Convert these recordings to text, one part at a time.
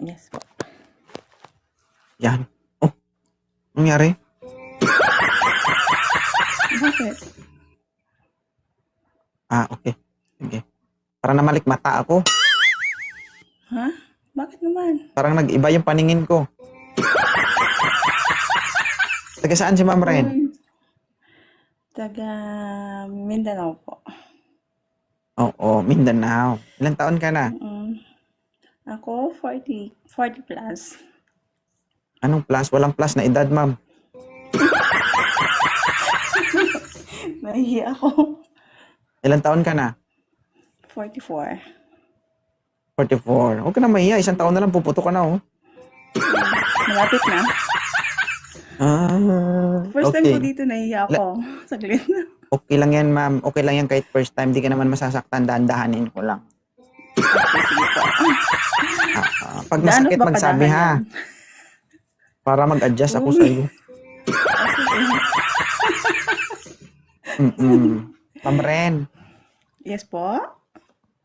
Yes po. Yan. Oh, nangyari? Bakit? Okay. Sige. Parang namalik mata ako. Ha? Bakit naman? Parang nag-iba yung paningin ko. Taga saan si Ma'am Ren? Uy, taga Mindanao po. Oo, Mindanao. Ilang taon ka na? Ako, 40 plus. Anong plus? Walang plus na edad, ma'am. Nahihi ako. Ilang taon ka na? 44. 44. Huwag ka na mahiya. Isang taon na lang puputo ka na, oh. Malapit na. First time Okay. ko dito, nahihi ako. Saglit. Okay lang yan, ma'am. Okay lang yan kahit first time. Di ka naman masasaktan. Dahan-dahanin ko lang. Okay, sige po. Pag Gaano masakit, ba magsabi, kadahan ha? yan? Para mag-adjust ako Uy. sa'yo. Sige. Ma'am Ren. Yes po?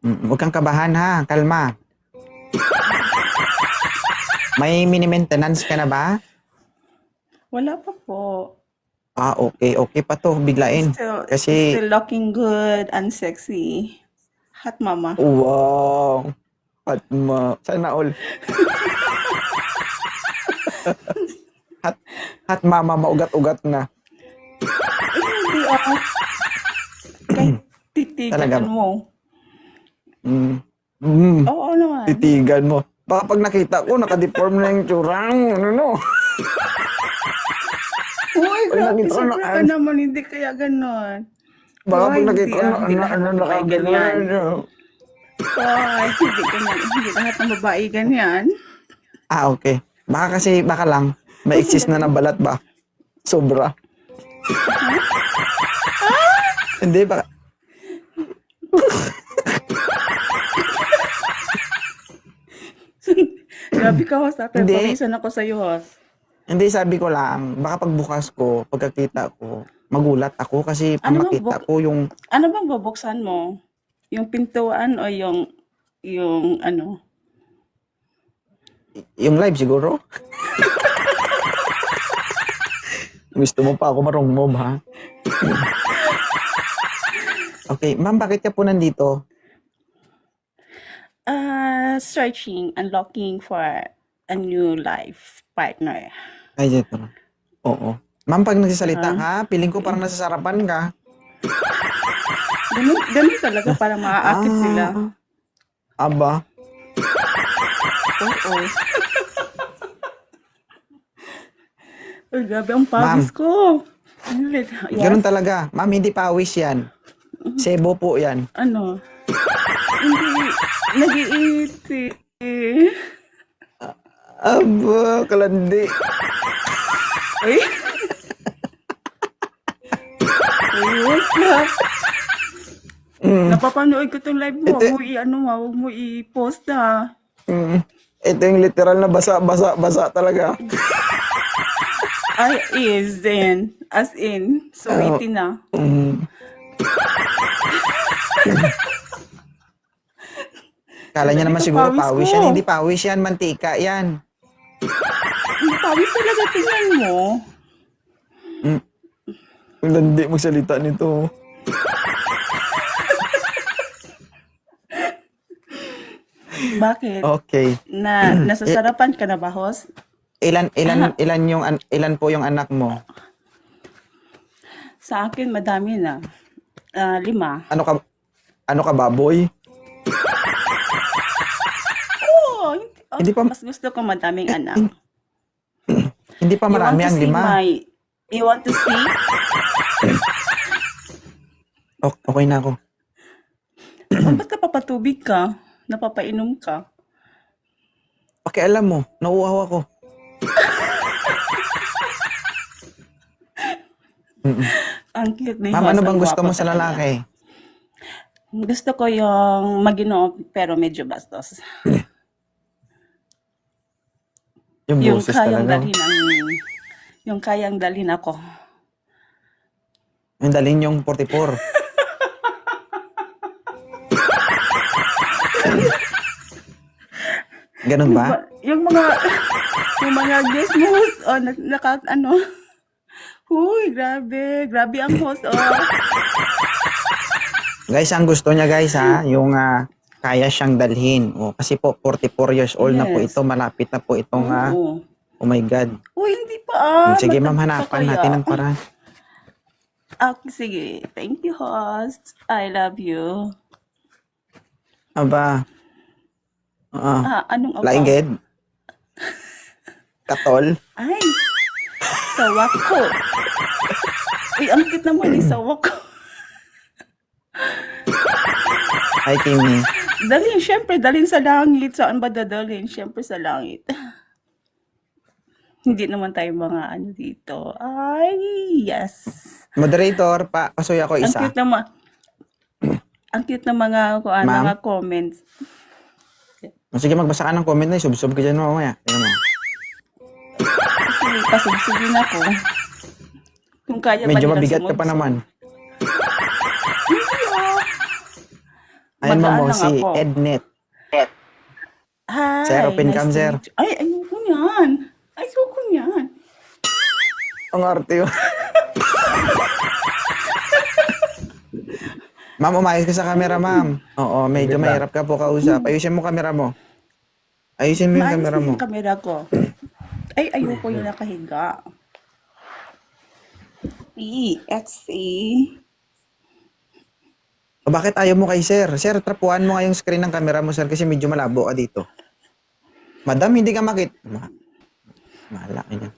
Huwag kang kabahan, ha? Kalma. May mini-maintenance ka na ba? Wala pa po. Okay. Okay pa to. Biglain. Kasi, Still looking good and sexy. Hot mama. wow. Sana all. Hot mama, maugat-ugat na. Hindi ako. Kahit Talaga titigan ba? mo. Oo naman. Titigan mo. Baka pag nakita ko, naka-deform na yung tsurang. Ano? Uy, grabe. nakita ko Siyempre na- ka naman. Hindi kaya ganon. Baka pag Ay, nakita ko, hindi lahat ng babae ganyan. Ay, hindi ganyan. Hindi lahat ng babae ganyan. Okay. Baka lang, may exist na ng balat ba? Sobra. Hindi, baka. Grabe ka, host. Hindi. Pawisan ako sa'yo, host. Hindi, sabi ko lang, baka pagbukas ko, pagkakita ko, magulat ako kasi pag Ano makita ko yung, Ano bang bubuksan mo? Yung pintuan o yung ano? yung live siguro. Gusto mo pa ako marungmom, ha? Okay, ma'am, bakit ka po nandito? Searching and looking for a new life partner. Ay, dito. Oo. Ma'am, pag nagsasalita ka, piling ko parang nasasarapan ka. Ganun talaga para maaakit sila. Aba. Oo. Uy, grabe ang pawis ko. Yes. Ganun talaga. Ma'am, hindi pawis yan. Sebo po yan. Ano? Hindi. Nag-iiti. Aba, kalandi. Uy. Ayos na. Napapanood ko tong live mo. Huwag mo i-post na. Ito yung literal na basa talaga. Ay, as in, sweetie na. Kala niya naman Ito, siguro pawis pawis ko. yan. Hindi pawis yan, mantika yan. Hindi pawis talaga, tingnan mo. Kalandi magsalita nito. Bakit? Okay. Nasasarapan ka na ba, host? Ilan po yung anak mo? Sa akin, madami na. 5. Ano ka baboy? Oo, Hindi pa- mas gusto ko madaming anak. Hindi pa marami ang 5. You want to see? Okay na ako. Ba't ka papatubig ka? Napapainom ka? Okay, alam mo, nauuhaw ako. Ang cute ni Ma'am, host. ano Ang bang gusto gwapo mo sa talaga. lalaki? Gusto ko yung maginoo pero medyo bastos. Yung Yung boses kayang talaga. yung kayang dalhin ako. Yung dalhin yung 44. Ganun ba? yung mga guest mo host, oh, ano. Huy, grabe ang host, oh. Guys, ang gusto niya guys ha, yung kaya siyang dalhin. O, kasi po, 44 years old na po Yes. ito. Malapit na po itong, Oo. oh my God. Uy, hindi pa, Sige ma'am, matanda pa hanapan natin kaya? ng paraan. Sige. Thank you, host. I love you. Aba, Anong apa? laingged. Katol. Ay, sawak ko. Uy, ang cute naman ni sawak ko. Hi, Timmy. Dalhin sa langit. Saan ba dadalhin? Siyempre sa langit. Hindi naman tayo mga ano dito. Ay, yes. Moderator, pasuy ako Ang isa. cute naman. Ang cute ng Ma'am? mga comments. Sige, magbasa ka ng comment na. Sub-sub ka dyan mamaya. Tingnan mo. Kasi pasubsubin ako. Kung kaya Medyo nilang mabigat ka pa sumudsub. naman. Hindi ah. Ayan Magaan mo lang si ako. Ednet. Hi, Sir, open cam, to sir. meet you. Ay, ayoko niyan. Ayoko niyan. Ang arte yun. Ma'am, umayos ka sa camera, ma'am. Oo, medyo mahirap ka po kausap. Ayusin mo camera mo. Ayusin mo yung Maayos camera na mo. yung kamera ko. Ay, ayoko yung nakahiga. XC. O, bakit ayaw mo kay sir? Sir, trapuan mo nga yung screen ng camera mo, sir, kasi medyo malabo ka dito. Madam, hindi ka makit. Mahala ka niyan.